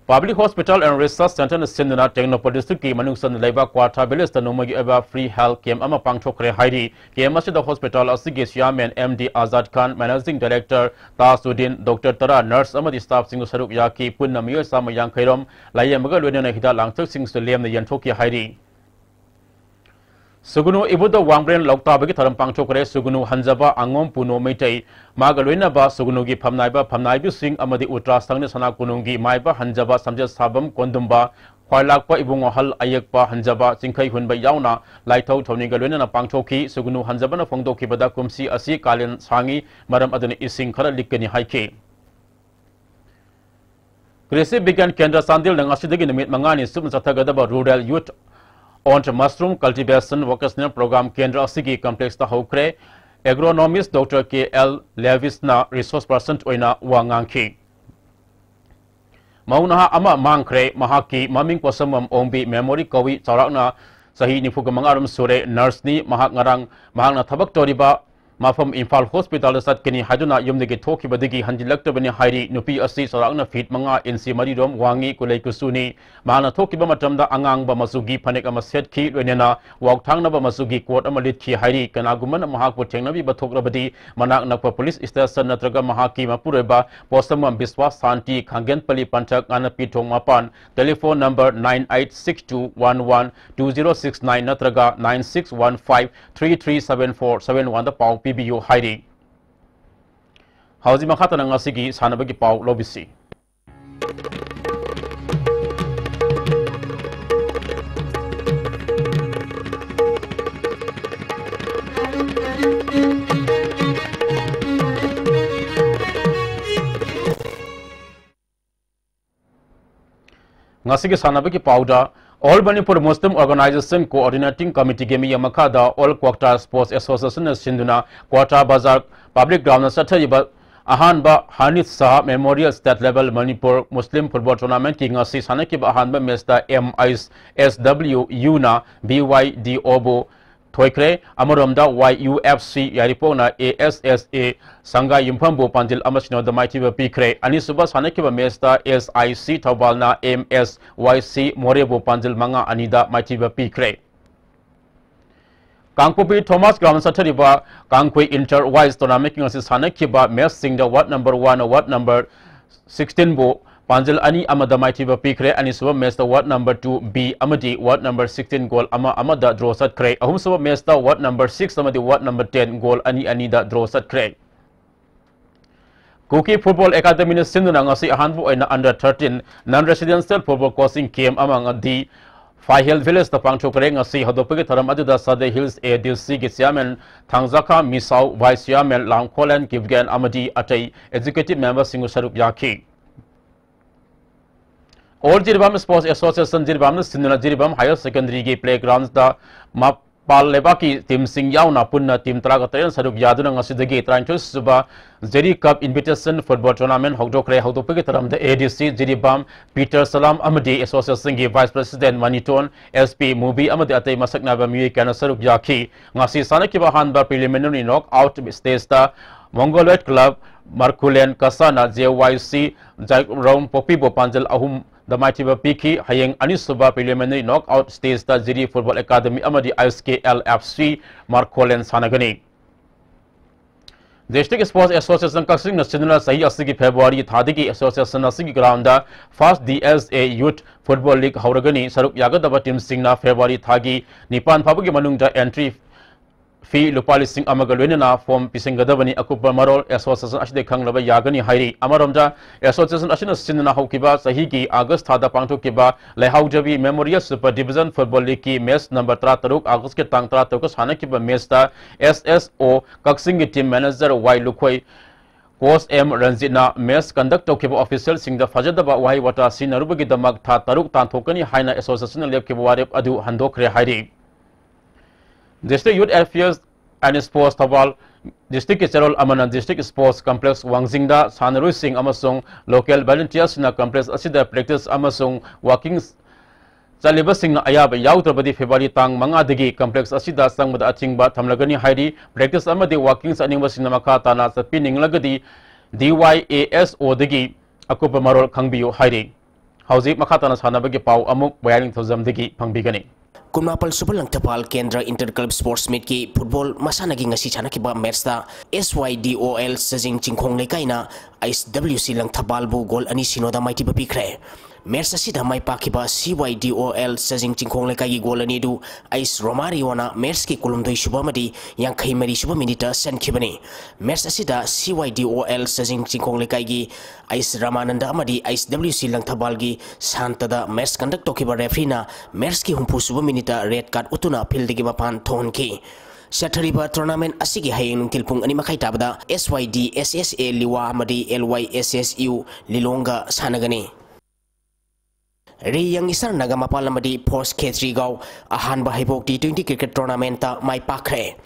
Public Hospital and Research Center na Sinduna Technopol District ki Manungsan Laiba Quarta Bilis ta Nomagi Eba Free Health Kem Ama Pangthokre Hairi Kem Asida Hospital Asigi Chairman MD Azad Khan Managing Director Tasudin Dr. Tara Nurse Amadi Staff Singu Saruk Yaki Punna Miyo Sama Yang Khairom Layamaga Lwena Hida Langthak Sing Sulem na Yantoki Hairi Sugunu Ibuda Wangbren Lokta Bagi Taram Pangthokre Sugunu Hanjaba Angom Puno Meitai Magalwena ba Sugunu gi Phamnaiba Sing Amadi Utra Sangni Sana Kunungi Maiba Hanjaba Samjet Sabam Kondumba Khwailakpa Ibungo Hal Ayekpa Hanjaba Chingkhai Hunba Yauna Laithau Thoni Galwena na Pangthoki Sugunu Hanjaba na Phongdoki Bada Kumsi Asi Kalin Sangi Maram Adani Ising Khara Likani Haiki Krisi Bigan Kendra Sandil nang asidagi nimit mangani sum sathagadaba Rural Youth on mushroom cultivation vocational program Kendra Asigi complex ta Hokre agronomist Dr. K.L. Levis na resource person oina wangangki Maunaha ama mangkre mahaki maming posamam ombi memory kawi charakna sahi nifuga mangaram sure nurse ni mahak ngarang mahang na thabak toriba Mafam Imphal Hospital sat kini haduna yumdegi thoki badigi hanjilaktabani hairi nupi asi sarakna fit manga insi maridom wangi kulai kusuni mana thoki ba matamda angang ba masugi phanek ama set ki loinena wak thangna ba masugi court ama lit ki hairi kanaguman mahak puthengnabi bathokrabadi manak nakpa police station natraga mahaki mapureba posamam biswas santi khangenpali panchak ana pithong mapan telephone number 9862112069 natraga 9615337471 da pau PBU Hairi Hauzi Makata ng asigi sanabagi pau lobisi Ngasigi sanabagi pauda All Manipur Muslim Organization Coordinating Committee Gemi Yamakada All Kwakta Sports Association Sinduna Kwata Bazar Public Ground Satariba Ahanba Hanith Saha Memorial State Level Manipur Muslim Football Tournament King Asi Sanakib Ahanba Mesta MISSW Yuna BYD Obo Thoikre Amaromda YUFC Yaripona ASSA Sanga Yumpambo Panjil Amashino the Mighty Pikre Anisuba Sanakiba Mesta SIC Taubalna MSYC Morebo Panjil Manga Anida Mighty Pikre Kangpupi Thomas Ground Satariba Kangkui Inter Wise Tournament Sanakiba Mes Sing the Ward number 1 or Ward number 16 Bo Panjil Ani Amada Mighty Pikre Anisuba Mesta Ward number 2 B Amadi Ward number 16 goal Amada Drosat Kre Ahumsuba Mesta Ward number 6 Amadi Ward number 10 goal Anida Drosat Kre Kuki Football Academy Sinduna ngasi ahanbu ay na under 13 non-residential football coaching camp among the Hill Village na pangchokre ngasi hadopagi taram aduda Sade Hills ADC gi chairman Thangjaka Misau Vice Chairman Langkolan Kivgan Amadi Atay executive member Singu Sarup Yaki All Jiribam Sports Association Jiribam Sinduna Jiribam Higher Secondary Playgrounds da Pal Lebaki Team Sing Yauna Punna Team Tragatayan Saduk Yaduna Ngasidagi Tranchus Suba Zeri Cup Invitation Football Tournament Hogdokre Hogdopigataram the ADC Zeri Bam Peter Salam Amadi Association Vice President Maniton SP Mubi Amadi Ate Masakna Bami Kana Saduk Yaki Ngasi Sanakiba Hanba preliminary knockout stage Mongoloid Club Markulen Kasana JYC Round Popibo Panjal Ahum the mighty Piki Hayeng Anisuba preliminary knockout stage the Ziri Football Academy Amadi ISKLFC Markolen Sanagani. District Sports Association Kasing National Sahi Asigi February Thadiki Association Asigi Ground First DSA Youth Football League Hauragani Saruk Yagadaba Team Singna February Thagi Nipan Pabagi Manungja entry fee Lupali Sing Amagalwina from Pisingadabani Akupa Marol Association Ashde Kanglaba Yagani Hairi Amaramja Association Ashina Sinna Hokiba Sahigi August Thada Pangto Kiba Lehaujavi Memorial Super Division Football League Mes number Trataruk August Ketang Tratakus Hanakiba Mesta SSO Kaksingi Team Manager Y Lukoi Coach M Ranzina Mes Conduct Kiba Official Sing the Fajadaba Wahi Wata Sinarubagi Damag Tataruk Tantokani Haina Association Lep Kibawarep Adu Handokre Hairi District Youth Affairs and Sports Tawal District Cherol Amana District Sports Complex Wangzingda Sanru Sing Amasung Local Volunteers na Complex Asida Practice Amasung Walking Saliba Sing na Ayaba Yautrabadi February Tang Mangadigi Complex Asida Sangmada Achingba Tamlagani Haidi Practice Amadi Walking Saningba Sinamakata na sa Pining Lagadi DYASO Digi Akupa Marol Kangbiyo Haidi Hausi Makata na Sanabagi Pau Amuk Bayaring Tozam Digi Pangbigani Kunmapal Subal Langtapal Kendra Interclub Sports Meet ki football masana gi ngasi chana ki ba match ta SYDOL Sajing Chingkhong Lekaina ISWC Langtapal bu gol ani sinoda maiti bapi kre match asida mai pakiba CYDOL Sajing Chingkhong Lekai gi gol ani du Ais Romario na match ki kulumdoi subamadi yang khai mari suba minita san khibani match asida CYDOL Sajing Chingkhong Lekai gi Ais Ramananda amadi ISWC Langtapal gi santada match conduct tokiba referee na match ki humpu suba minita red card utuna field gi mapan thon ki Sathariba tournament asigi hayeng kilpung ani makai tabada SYD SSA liwa amadi LYSSU lilonga sanagani Riyang isar naga mapal amadi post K3 gaw ahan bahibok T20 cricket tournament ta mai pakre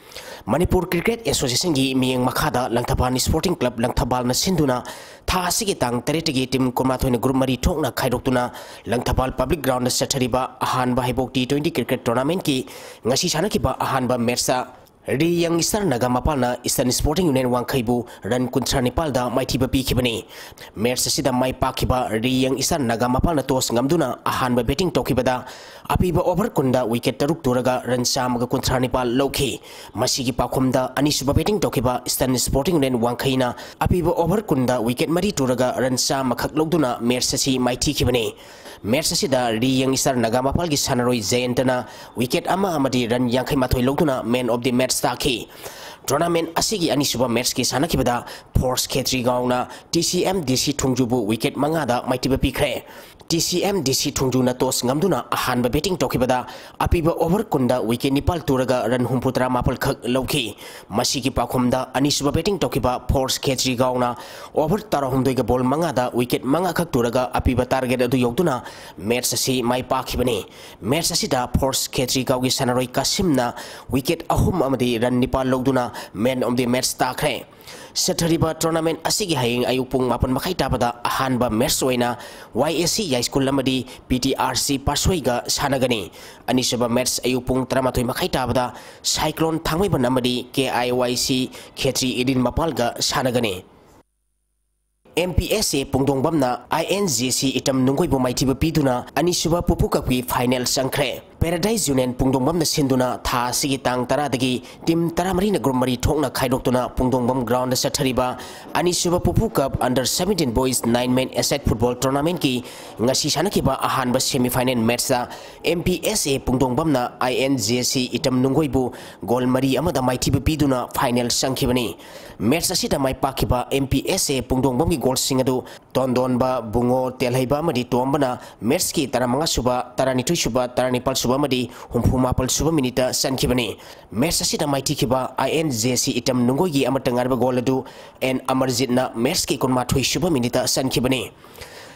Manipur Cricket Association gi miyeng makhada Langthabal Sporting Club Langthabal na sinduna tha asigi tang taretigi team kurmathoina group mari thokna khaidoktuna Langthabal public ground na sathariba ahan bahibok T20 cricket tournament ki ngasi sanakiba ahan ba match Riyang isar naga mapal na Eastern Sporting Union Wangkhaibu run kuntra Nepal da maithiba pikibani match asida mai pakiba Riyang isar naga mapal na toss ngamduna ahan ba batting tokibada apiba over kunda wicket taruk turaga run samaga kuntra Nepal lokhi masigi pakhumda anisuba batting tokiba Eastern Sporting Union Wangkhaina apiba over kunda wicket mari turaga run samakhak lokduna match asi maithi kibani match asida Riyang isar naga mapal gi sanaroi Jayantana wicket ama amadi run yangkhai mathoi lokduna man of the match Staki tournament asigi anisuba match ki sanakibada force K3 gauna TCM DC Thungjubu wicket mangada maitiba pikre TCM DC Thungju na tos ngamduna ahan ba batting tokibada apiba over kunda wicket nipal turaga run humputra mapal khak lokhi masigi pakhumda anisuba batting tokiba force K3 gauna over tarahumdoi ga ball mangada wicket manga khak turaga apiba target adu yogduna match asi mai pakhibani match asida force K3 gaugi sanaroi kasimna wicket ahum amadi run nipal logduna man of the match takre Sathariba tournament asigi hayeng ayupung mapan makai tabada ahan ba match oina YSC High School lamadi PTRC Paswaiga sanagani anisaba match ayupung tramathoi makai tabada Cyclone thangmai ban amadi KIYC K3 Edin Mapalga sanagani MPSA Pungdongbamna INGC itam nungoi bu maitiba piduna anisuba pupukakwi final sangkre Paradise Union Pungdongbam na sinduna tha sigi tang taradagi team taramari na group mari thokna khaidoktuna Pungdongbam ground sa thariba anisuba pupu cup under 17 boys 9 men asset football tournament ki ngasi sanakiba ahan ba semi final match sa MPSA Pungdongbam na INGC itam nungoi bu gol mari amada maitiba piduna final sangkhibani match asida mai pakiba MPSA Pungdongbam ki gol singadu tondon ba bungo telhaiba madi tombana match ki taramanga suba taranithui suba taranipal Subamadi humpumapal suba minita sankibani match asida maiti kiba INJC itam nungogi amatangarba goladu and Amarjit na match ki kunma thui suba minita sankibani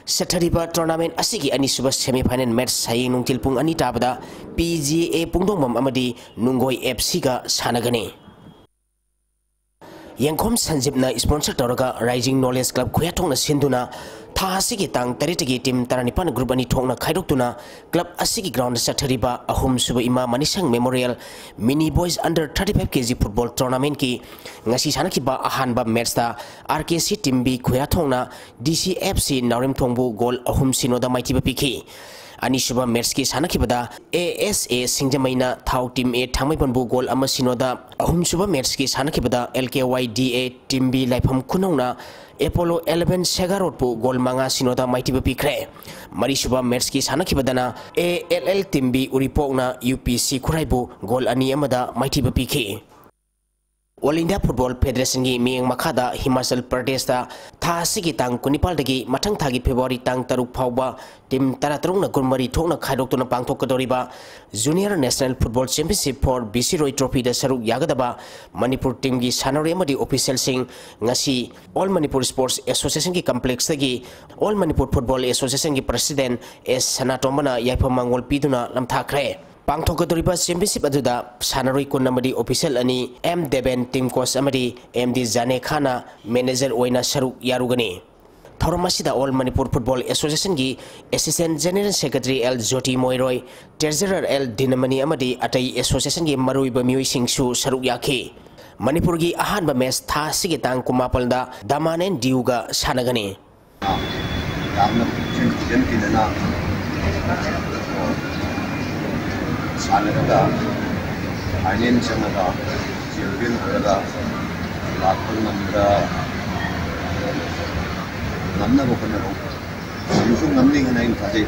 Sathariba tournament asigi ani suba semi-final match saying nungtil pung ani tabada PGA pungdongmam amadi Nungoi FC ga sanagani. Yangkom Sanjibna sponsor toroga Rising Knowledge Club Kuyatong na sinduna tha asigi tang taritagi team taranipan group ani thongna khaidoktuna club asigi ground Sathariba ahum suba ima manisang memorial mini boys under 35 kg football tournament ki ngasi sanakiba ahanba match ta RKC team B Kuyatongna DCFC Naurim Thongbu goal ahum sinoda maitiba piki Anishuba Merski Sanakibada ASA Singjamaina Thau Team A Thangmaipanbu goal ama sinoda ahumsuba Merski Sanakibada LKYDA Team B Laifam Kunongna Apollo 11 Segarotpu goal manga sinoda maitiba pikre Marishuba Merski Sanakibadana ALL Team B Uripokna UPC Kuraibu goal ani amada maitiba piki All India Football Federation gi miyeng makada Himachal Pradesh ta tha sigi tang kunipal dagi mathang thagi February tang taruk phauba team taratarung na gurmari thokna khaidokna pangthokadoriba Junior National Football Championship for BC Roy Trophy da saruk yagadaba Manipur team gi sanore amadi official sing ngasi All Manipur Sports Association gi complex dagi All Manipur Football Association gi president S Sanatombana yaipamangol piduna lamthakre Pangthokadoriba championship aduda sanaroi kun amadi official ani M Deben team coach amadi MD Jane Khana manager oina saruk yarugani Thoramasida All Manipur Football Association gi Assistant General Secretary L Jyoti Moiroi Treasurer L Dinamani amadi atai association gi maruiba mioi singsu saruk yakhi Manipur gi ahanba match tha sigi tang kumapalda Damanen Diuga sanagani Yamna kinana Sanada, Anian Sanada, Children Hada, Lakunamda, Namna Bokanaro, Yusuf Naming and I'm Kadi.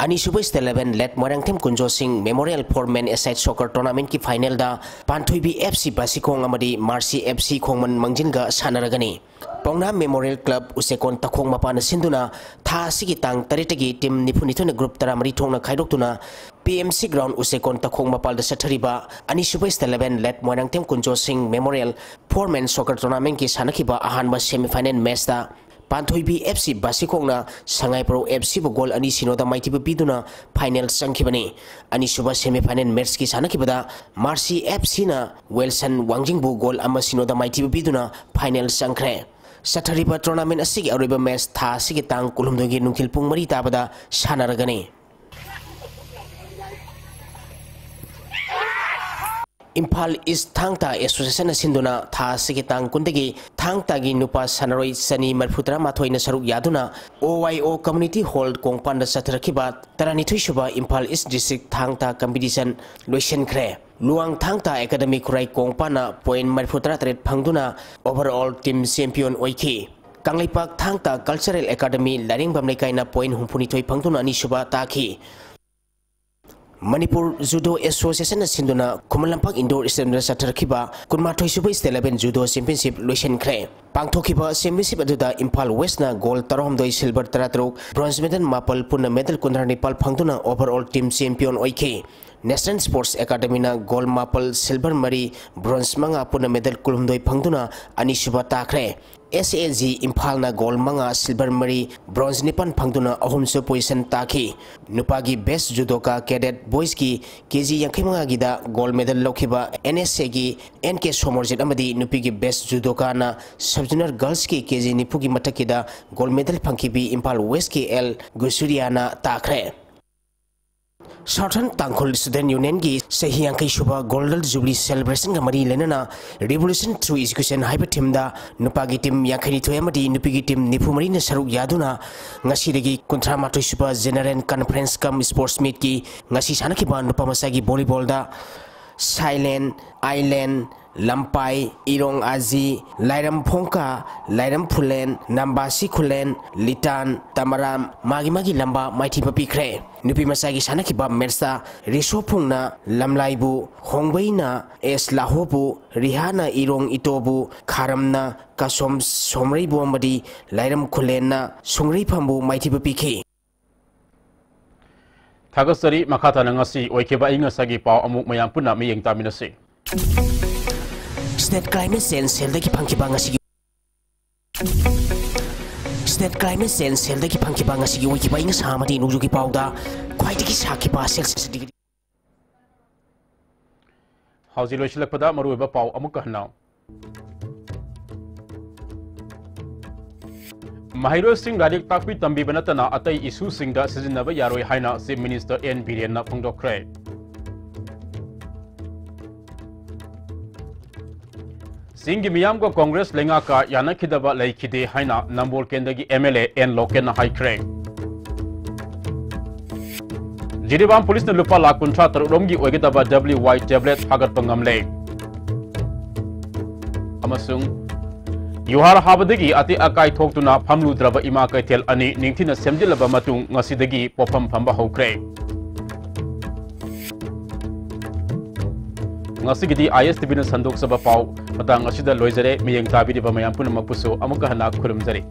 Anisubis 11 let Morangtem Kunjo Singh Memorial for Men Aside Soccer Tournament ki final da Panthuibi FC Basikong amadi Marcy FC Khongman Mangjinga sanaragani Pongna Memorial Club Usekon Takhong Mapana Sinduna tha sigi tang taritagi team nipunithuna group taramari thongna khaidoktuna PMC ground Usekon Takhong Mapal da Sathariba Anisubis 11 let Morangtem Kunjo Singh Memorial for Men Soccer Tournament ki sanakiba ahanba semi-final match da Panthuibi FC Basikongna Sangai Pro FC bu goal ani sinoda maitiba biduna final sangkibani ani suba semi-final match ki sanakibada Marcy FC na Wilson Wangjingbu goal ama sinoda maitiba biduna final sangkre Sathariba tournament asigi ariba match tha sigi tang kulumdogi nungkil pung mari tabada sanaragani Impal East Thangta Association Sinduna Tha Sigi Tang Kundagi Thangtagi Nupa Sanaroi Sani Marfutra Mathoina Saruk Yaduna OYO Community Hall Kongpanda Satrakiba Taranithui Shuba Impal East District Thangta Competition Loishen Kre Luang Thangta Academy Kurai Kongpana Point Marfutra Tret Phangduna Overall Team Champion Oiki Kanglipak Thangta Cultural Academy Laring Bamlekaina Point Humpunithoi Phangduna Ani Shuba Taki Manipur Judo Association Sinduna Kumalampak Indoor Stadium Satrakiba Kunmathoi Suba 11 Judo Championship Loishen Kre Pangthokiba Championship aduda Impal West na gold taromdoi silver taratruk bronze medal mapal punna medal kundra Nepal phangduna overall team champion oike National Sports Academy na gold mapal silver mari bronze manga punna medal kulumdoi phangduna ani suba takre SAG Impal na gold manga silver mari bronze nipan phangduna ahumso position taki nupagi best judoka cadet boys ki KG yankai manga gida gold medal lokhiba NSA gi NK Somorjit amadi nupigi best judoka na Sub-Junior Girls ki KG Nipugi Matakida gold medal phangkibi Impal West ki L Gusuriana takre Southern Tangkhul Student Union gi sahi yankai shuba Golden Jubilee celebration ga mari lenana revolution through education haiba team da nupagi team yankai ni thoyamadi nupigi team nipumari na saruk yaduna ngasi degi kontra matoi shuba general conference kam sports meet ki ngasi sanakiba nupamasagi volleyball da Silent Island Lampai, Irong Azi, Lairam Pongka, Lairam Pulen, Nambasi Kulen, Litan, Tamaram, Magi Lamba, Mighty Papi Kre, Nupi Masagi Sanakiba Mersa, Rishopungna, Lamlaibu, Hongwaina, Es Lahobu, Rihana Irong Itobu, Karamna, Kasom Somri Bombadi, Lairam Kulena, Sungri Pambu, Mighty Papi K. Tagasari Makata Nangasi, Wakeba Ingasagi Pau Amuk Mayampuna Miyang Taminasi. State climate change sel dagi pangkibanga sigi State Climate Change Seldagi Pankiba ngasi oikiba inga samadi nujugi pauda khwaidagi sakiba sel Hauji loisilakpada maruiba pau amuka hanaw. Mahiro Singh Radik Takpi Tambi Banatana Atai Isu Singh da Sizinaba Yaroi Haina Chief Minister N. Biren na Phongdokre. Singh Miyam ko Congress lenga ka yana khidaba laikhide haina Nambol Kendagi MLA N. Loken na haikre. Jiribam Police na lupa la kuntra tarumgi oigidaba WY tablet hagat pangamle. Amasung Yuhar Habadagi ati akai thoktuna phamlu draba ima kaitel ani ningthina semjilaba matung ngasidagi pofam phamba hokre. Ngasigidi ISTV na sandok saba pau matang asida loizare miyeng tabiri ba mayam punama puso amuka hana khurumjari.